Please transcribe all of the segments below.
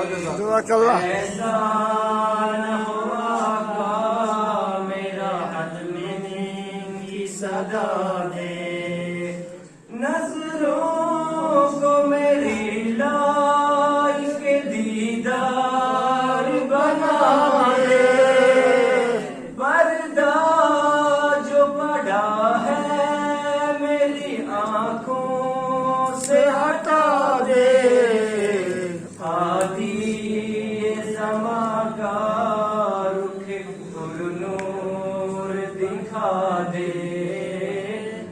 جزاک اللہ. ایسا نہ ہوا کا میرا حد میں نیند کی صدا دے، نظروں کو میری لائی کے دیدار بنا دے، پردہ جو پڑا ہے میری آنکھوں سے ہٹا دے،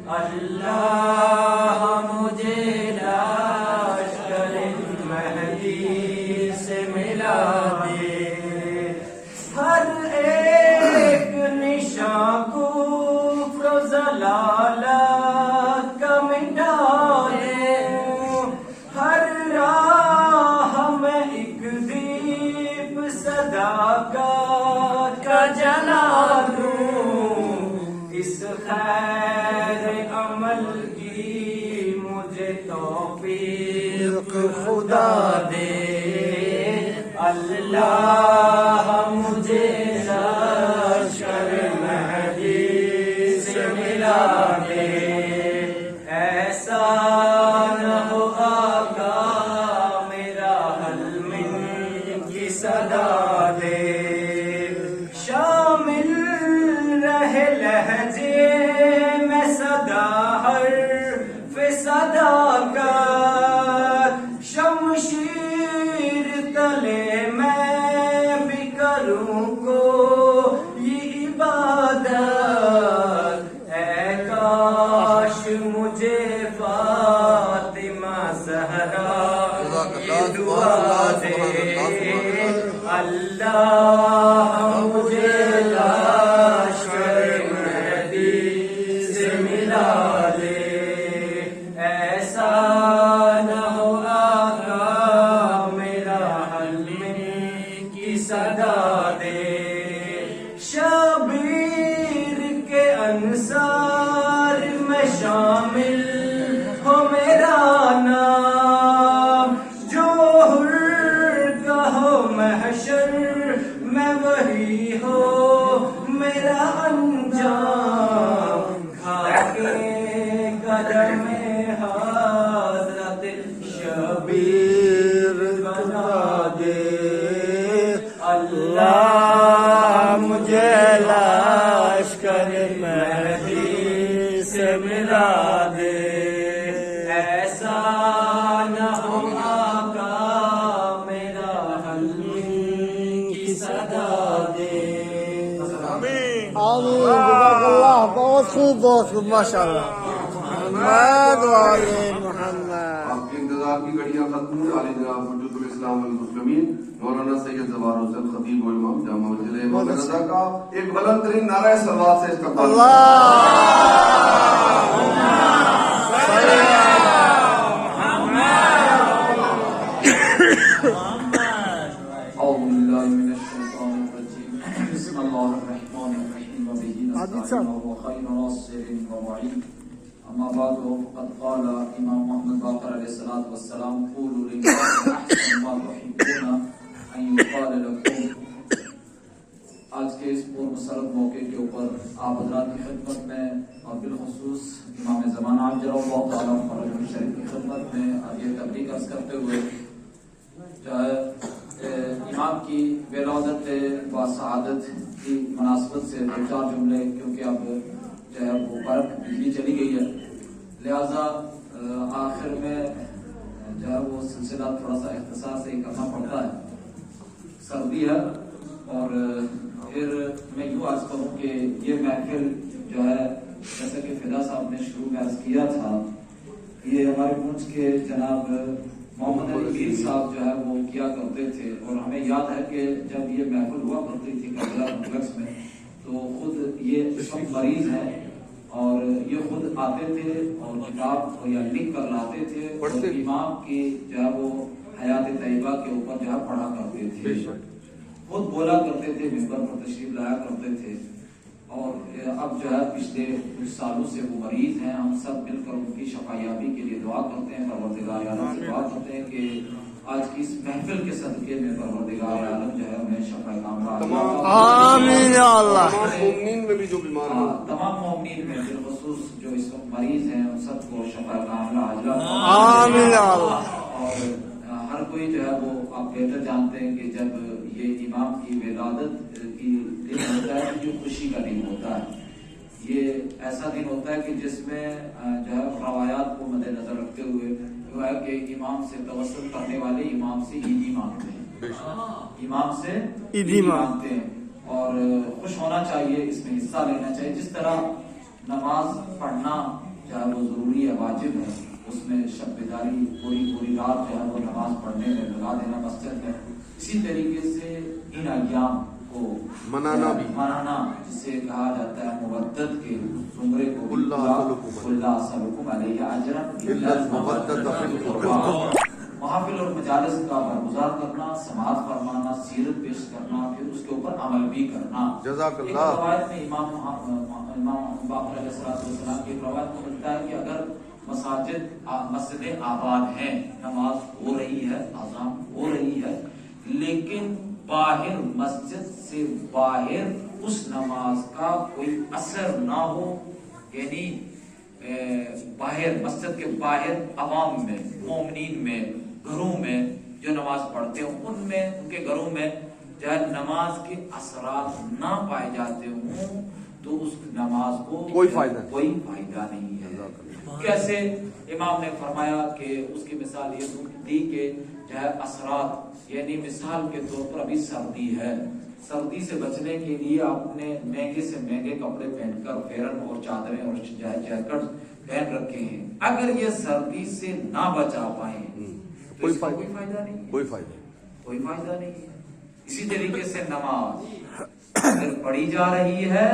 اللہ مجھے لشکر مہدی سے ملا دے، ہر ایک نشاں کفر و ضلالت کا مٹا دے، ہر راہ میں ایک دیپ صداقت کا جلا دوں، اس خیر عمل کی مجھے توفیق خدا دے، اللہ مجھے لشکر مہدی سے ملا دے، ایسا نہ ہو آقا میرا حلم کی صدا دے، شامل رہے لہجے میں صدا حرف صدا کا، شمشیر تلے میں بھی کروں کو یہ عبادت، اے کاش مجھے فاطمہ زہرا یہ دعا دے، اللہ مجھے لشکر مہدی سے ملا دے، ایسا نہ ہو آقا میرا حلم کی صدا دے، شبیر کے انصار میں شامل ہو میرا نام، جو حر کا ہو محشر میں وہی ہو میرا انجام، کھاکے قدم حضرت شبیر بنا دے، اللہ مجھے لشکر مہدی سے ملا دے، ایسا نہ ہو آقا میرا حلم کی صدا دے، آمین. جزاک اللہ. بہت خوب ماشاء اللہ. محمد وعلی محمد. آپ کے انتظار کی گھڑیاں ختم ہوئی. عالی جناب حجت الاسلام والمسلمین مولانا سید زوار حسین خطیب و امام جامع مسجد مولانا رضا کا ایک بلند ترین نعرہ صلوات سے استقبال. اعوذ باللہ من الشیطان الرجیم، بسم اللہ الرحمن الرحیم، وبہ نستعین وهو خیر ناصر ومعین، اما بعد فقد قال امام محمد باقر علیہ الصلوۃ والسلام قولوا للناس احسن ما تحبون ان يقال لكم. آج کے اس پرمسرت موقع کے اوپر آپ حضرات کی خدمت میں اور بالخصوص امام زمانہ عجل اللہ تعالیٰ فرج شریف کی خدمت میں یہ تبلیغ عرض کرتے ہوئے جو ہے امام کی ولادت و سعادت کی مناسبت سے دو چار جملے، کیونکہ اب جو ہے وہ برق بجلی چلی گئی ہے، لہذا آخر میں جو ہے وہ سلسلہ تھوڑا سا اختصار سے کرنا پڑتا ہے، سردی ہے. اور پھر میں یوں عرض کروں کہ یہ محفل جو ہے جیسا کہ فدا صاحب نے شروع میں عرض کیا تھا، یہ ہمارے پونچھ کے جناب محمد علی میر صاحب جو ہے وہ کیا کرتے تھے، اور ہمیں یاد ہے کہ جب یہ محفل ہوا کرتی تھی کربلا کمپلیکس میں تو خود یہ اس وقت مریض ہیں اور یہ خود آتے تھے اور کتاب یا لکھ کر لاتے تھے اور امام کی جو ہے وہ حیات طیبہ کے اوپر جو ہے پڑھا کرتے تھے، خود بولا کرتے تھے، ممبر پر تشریف لایا کرتے تھے. اور اب جو ہے پچھلے کچھ سالوں سے وہ مریض ہیں، ہم سب مل کر ان کی شفایابی کے لیے دعا کرتے ہیں، پروردگار اعلیٰ سے دعا کرتے ہیں کہ آج کی اس محفل کے صدقے میں پروردگار عالم جو ہے انہیں شفا کامرا آمین یا اللہ. تمام مومنین میں بھی جو بیمار ہیں تمام مومنین میں بالخصوص جو اس وقت مریض ہیں ان سب کو شفا کامرا عاجلہ آمین یا اللہ. اور ہر کوئی جو ہے وہ آپ بہتر جانتے ہیں کہ جب یہ امام کی ولادت کی دن ہوتا ہے جو خوشی کا دن ہوتا ہے، یہ ایسا دن ہوتا ہے کہ جس میں جو ہے روایات کو مد نظر رکھتے ہوئے جو ہے کہ امام سے توسل کرنے والے امام سے عیدی مانگتے ہیں، امام سے عیدی مانگتے ہیں اور خوش ہونا چاہیے، اس میں حصہ لینا چاہیے. جس طرح نماز پڑھنا جو ہے وہ ضروری ہے، واجب ہے، اس میں شب بیداری پوری رات جو ہے وہ نماز پڑھنے میں لگا دینا مسجد میں، اسی طریقے سے ان ایام کو منانا جسے کہا جاتا ہے مودت کے زمرے کو، اللہ سلکم علیہ اجرا محافل اور مجالس کا برگزار کرنا، سماعت فرمانا، سیرت پیش کرنا، پھر اس کے اوپر عمل بھی کرنا. جزاک ایک اللہ. روایت میں امام باقر علیہ السلام کی روایت میں ملتا ہے کہ اگر مسجدیں آباد ہیں، نماز ہو رہی ہے، اذان ہو رہی ہے، لیکن باہر مسجد سے باہر اس نماز کا کوئی اثر نہ ہو، یعنی باہر مسجد کے باہر عوام میں، مومنین میں، گھروں میں جو نماز پڑھتے ہیں ان میں، ان کے گھروں میں جو ہے نماز کے اثرات نہ پائے جاتے ہوں تو اس نماز کو کوئی فائدہ نہیں ہے. کیسے؟ امام نے فرمایا کہ اس کی مثال یہ دی کہ جو ہے اثرات، یعنی مثال کے طور پر ابھی سردی ہے، سردی سے بچنے کے لیے آپ نے مہنگے سے مہنگے کپڑے پہن کر فیرن اور چادریں اور جیکٹ پہن رکھے ہیں، اگر یہ سردی سے نہ بچا پائیں تو اس کا کوئی فائدہ نہیں ہے. اسی طریقے سے نماز اگر پڑھی جا رہی ہے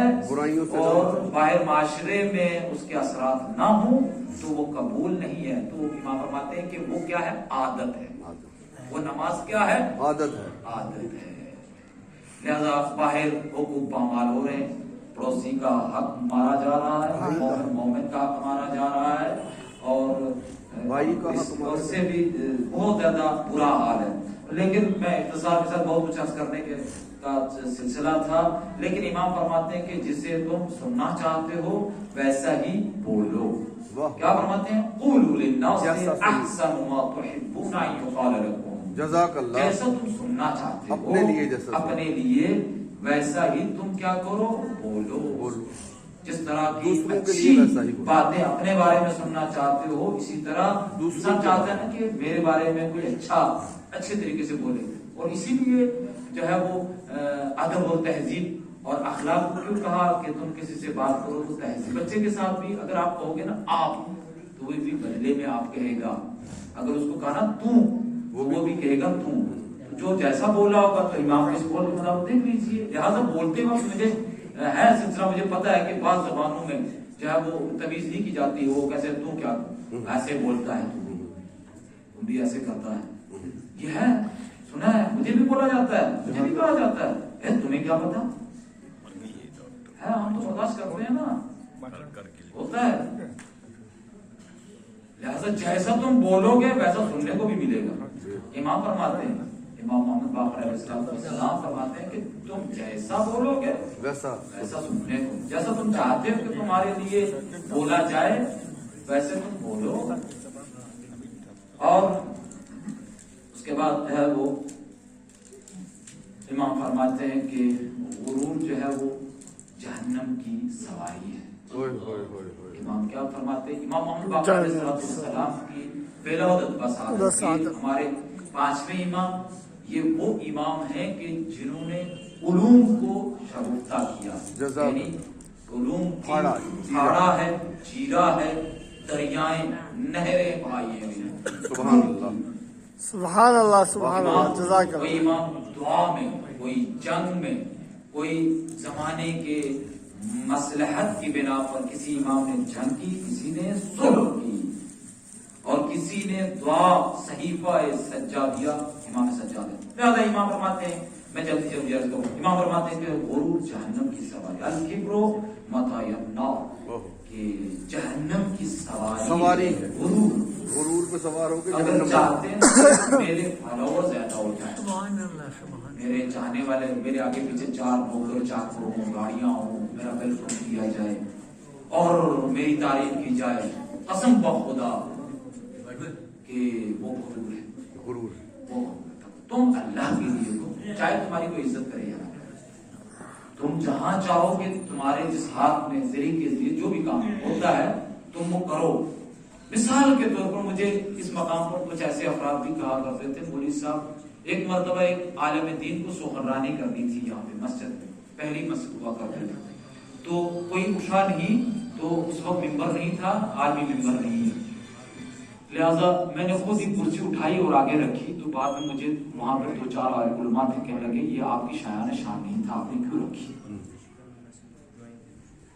اور باہر معاشرے میں اس کے اثرات نہ ہوں تو وہ قبول نہیں ہے. تو امام فرماتے ہیں کہ وہ کیا ہے؟ عادت ہے. وہ نماز کیا ہے؟ عادت ہے. لہذا باہر حقوق پامال ہو رہے ہیں، پڑوسی کا حق مارا جا رہا ہے، مومن کا حق مارا جا رہا ہے، اور بھائی کا حق اس سے بھی بہت زیادہ برا حال ہے. لیکن میں اختصار کے ساتھ بہت کچھ عرض کرنے کا سلسلہ تھا، لیکن امام فرماتے ہیں کہ جسے تم سننا چاہتے ہو ویسا ہی بولو. کیا فرماتے ہیں؟ قولوا للناس احسن ما تحبون ان يقال لكم. جزاک اللہ. جیسا تم سننا چاہتے ہو اپنے لیے ویسا ہی تم کیا کرو؟ بولو. جس طرح کی اچھی باتیں اپنے بارے میں سننا چاہتے ہو، اسی طرح دوسرا چاہتا ہے نا کہ میرے بارے میں کوئی اچھے طریقے سے بولے. اور اسی لیے جو ہے وہ ادب اور تہذیب اور اخلاق کو کیوں کہا کہ تم کسی سے بات کرو تو تہذیب. بچے کے ساتھ بھی اگر آپ کہو گے نا آپ، تو وہ بھی بدلے میں آپ کہے گا. اگر اس کو کہا نا وہ بھی کہے گا تم. جو جیسا بولا ہوگا تو امام کے قول کے مطابق دیکھ لیجیے. لہٰذا بولتے وقت مجھے ہے سلسلہ، مجھے پتا ہے کہ بعض زبانوں میں جو ہے وہ تمیز نہیں کی جاتی، وہ کیسے تو کیا ایسے بولتا ہے، تم بھی ایسے کرتا ہے. یہ ہے سنا ہے، مجھے بھی بولا جاتا ہے، مجھے بھی کہا جاتا ہے، تمہیں کیا پتا ہے، ہم تو برداشت کرتے ہیں نا، ہوتا ہے. لہذا جیسا تم بولو گے ویسا سننے کو بھی ملے گا. امام فرماتے ہیں، امام محمد باقر علیہ السلام فرماتے ہیں کہ تم جیسا بولو گے ویسا سننے کو، جیسا تم چاہتے ہو کہ تمہارے لیے بولا جائے ویسے تم بولو. اور اس کے بعد ہے وہ امام فرماتے ہیں کہ غرور جو ہے وہ جہنم کی سواری ہے. امام کیا فرماتے ہیں؟ امام محمد باقر علیہ السلام کی ولادت بسادت ہمارے 5ویں امام، یہ وہ امام ہیں کہ جنہوں نے علوم کو شگفتہ کیا، یعنی علوم پھاڑا ہے، چیرا ہے، دریائیں نہریں بہائی ہیں. سبحان اللہ سبحان اللہ سبحان اللہ. جزاک اللہ. کوئی امام دعا میں، کوئی جنگ میں، کوئی زمانے کے مصلحت کی بنا پر کسی امام نے جنگ کی، کسی نے صلح کی، اور کسی نے دعا صحیفہ سجادیہ امام سجاد ہے. لہذا امام فرماتے ہیں، میں جلدی عرض کروں، امام فرماتے ہیں کہ غرور جہنم کی سواری، الکبر مطاع النار، کہ جہنم کی سواری غرور غرور پہ سوار ہو کے اگر جہنم چاہتے ہیں کہ میرے فالوور زیادہ ہو جائیں، میرے چاہنے والے میرے آگے پیچھے 4 نوکر چاکر ہوں، گاڑیاں ہوں، میرا ویلکم کیا جائے اور میری تعریف کی جائے، قسم بخدا کہ وہ غرور ہے. غرور. وہ تم اللہ کے لیے ہو، چاہے تمہاری کوئی عزت کرے یا نہ کرے، تم جہاں چاہو کہ تمہارے جس ہاتھ میں زری کے ذریعے جو بھی کام ہوتا ہے تم وہ کرو. مثال کے طور پر مجھے اس مقام پر کچھ ایسے افراد بھی کہا کرتے تھے، مولوی صاحب ایک مرتبہ ایک عالم دین کو سخنرانی کرنی تھی یہاں پہ مسجد میں، پہلی مسجد ہوا کرتے تھے، تو کوئی اٹھا نہیں، تو اس وقت ممبر نہیں تھا، عالمی ممبر نہیں ہے، لہذا میں نے خود ہی کرسی اٹھائی اور آگے رکھی. تو بعد میں مجھے وہاں پر 2-4 علماء تھے، کہنے لگے یہ آپ کی شایان شان نہیں تھا، آپ نے کیوں رکھی؟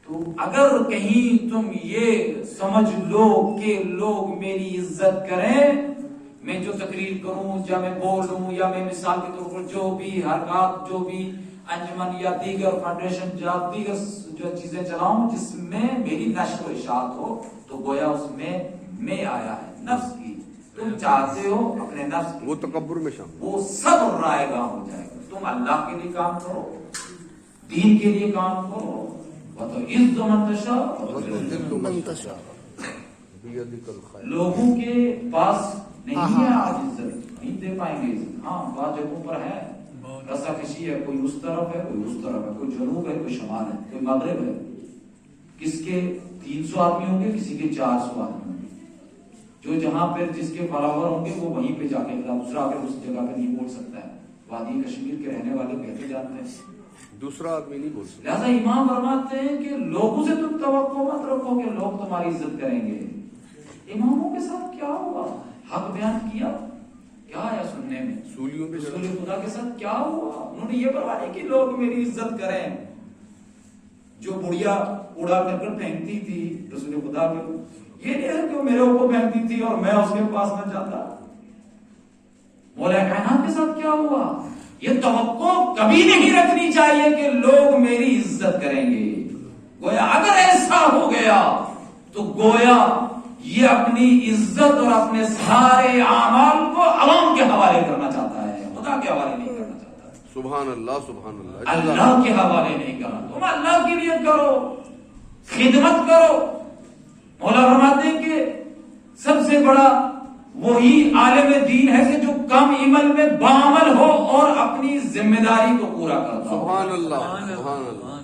تو اگر کہیں تم یہ سمجھ لو کہ لوگ میری عزت کریں، میں جو تقریر کروں یا میں بولوں یا میں مثال کے طور پر جو بھی حرکات، جو بھی انجمن یا دیگر فاؤنڈیشن یا دیگر جو چیزیں چلاؤں جس میں میری نشر و اشاعت ہو، تو گویا اس میں آیا ہے نفس کی. تم چاہتے ہو اپنے نفس کی، وہ تکبر میں شامل. وہ سب رائے گاہ ہو جائے گا. تم اللہ کے لیے کام کرو، دین کے لیے کام کرو. وَتُعِزُّ مَن تَشَاءُ من تشاء. بیدک الخیر. لوگوں کے پاس نہیں ہے آج عزت، نہیں دے پائیں گے عزت. ہاں بعض جگہوں پر ہے، رسا کشی ہے، کوئی اس طرف ہے، کوئی اس طرف ہے، کوئی جنوب ہے، کوئی شمال ہے، کوئی مغرب ہے. کس کے 300 آدمی ہوں گے، کسی کے 400 آدمی ہوں گے. جو جہاں پہ جس کے فالوور ہوں گے وہ وہیں پہ جا کے دوسرا آ کے اس جگہ پہ نہیں بول سکتا ہے. وادی کشمیر کے رہنے والے کہتے جاتے ہیں، دوسرا آدمی نہیں بول سکتا. لہذا امام فرماتے ہیں کہ لوگوں سے تم توقع مت رکھو کہ لوگ تمہاری عزت کریں گے. اماموں کے ساتھ کیا ہوا؟ حق بیان کیا، کیا آیا سننے میں؟ سولیوں پہ رسول خدا کے ساتھ کیا ہوا؟ انہوں نے یہ پرواہ نہیں کہ لوگ میری عزت کریں. جو بڑھیا اڑا کر پھینکتی تھی رسول خدا کے، یہ نہیں ہے کہ وہ میرے اوپر پھینکتی تھی اور میں اس کے پاس نہ جاتا. مولا کائنات کے ساتھ کیا ہوا؟ یہ توقع کبھی نہیں رکھنی چاہیے کہ لوگ میری عزت کریں گے. گویا اگر ایسا ہو گیا تو گویا یہ اپنی عزت اور اپنے سارے اعمال کو عوام کے حوالے کرنا چاہتا ہے، خدا کے حوالے نہیں کرنا چاہتا. سبحان اللہ سبحان اللہ. اللہ کے حوالے نہیں کرنا. تم اللہ کے لیے کرو، خدمت کرو. مولا فرماتے ہیں کہ سب سے بڑا وہی عالم دین ہے کہ جو کم عمل میں بعمل ہو اور اپنی ذمہ داری کو پورا کرتا ہو. سبحان اللہ سبحان اللہ.